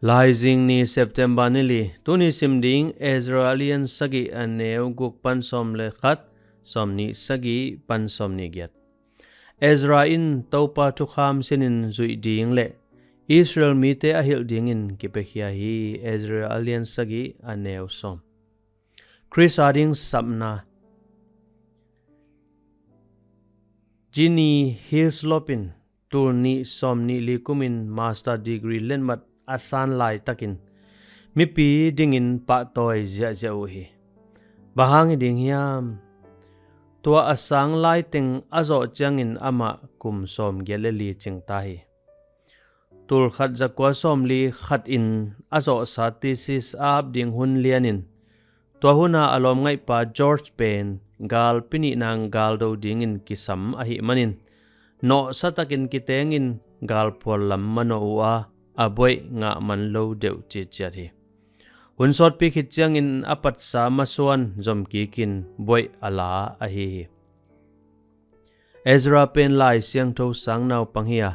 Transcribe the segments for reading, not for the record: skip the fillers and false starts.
LAIZING ni September nili TUNI SIMDING EZRA alien sagi aneu guk pan som le khat som ni sagi pan som ni gyat EZRA in topa tukham sinin zui ding le Israel mi te ahil ding in kipekhia hi EZRA alien sagi aneu som Khris Ading Sapna Jini Hislopin TUNI som ni likumin master degree lenmat asan lai takin mi pi dingin pa toy zia zia hi bahang ding hiam tua asang lai ting azo changin ama kum som geleli chingta hi tul khat zakwa som li khat in azo sa thesis ab ding hun lianin tua huna alom ngai pa George Pen gal pini nang gal do dingin kisam ahi manin no satakin kitengin gal polam mano wa aboy nga man lo deu chi chat hi hunsot pi khit chang in apat sa masuan zom ki kin boy ala a hi EZRA pen lai siang tho sang naw panghia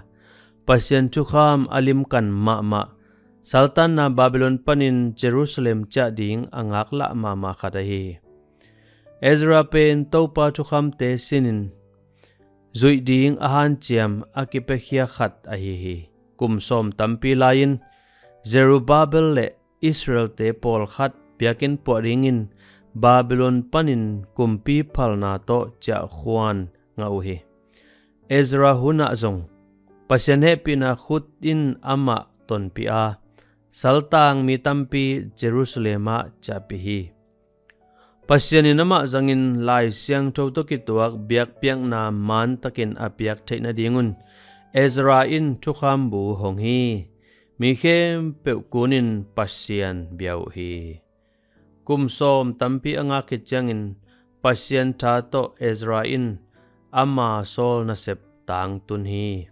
pasien chu kham alim kan ma sultan na Babylon panin Jerusalem cha ding angak la ma khata hi EZRA pen topa chu kham te sinin zui ding ahan chiam akipekhia khat a hi kum som tampi lain Zerubbabel le Israel te pol khat piakin poringin Babylon panin kumpi phalna to cha khuan ngau hi EZRA huna zong pasien he pina khut in ama ton pi a saltang mi tampi Jerusalema cha pi hi pasien inama zangin lai siang tho to kituak biak piang na man takin apiak theina dingun EZRA in thukham bu hong hi mi khem peukunin pasien biau hi kum som tampi anga ki changin pasien tha to EZRA in ama sol na sep tang tun hi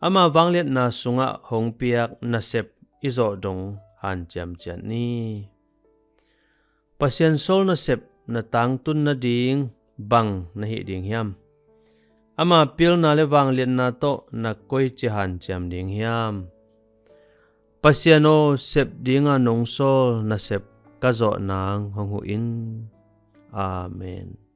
ama wanglet na sunga hong piak na sep izo dong han cham chan ni pasien sol na sep na tang tun na ding bang na hi ding hiam ama pil na le wang len na to na koi chi han cham ding hiam pasiano sep dinga nong sol na sep ka zo nang hong hu in amen.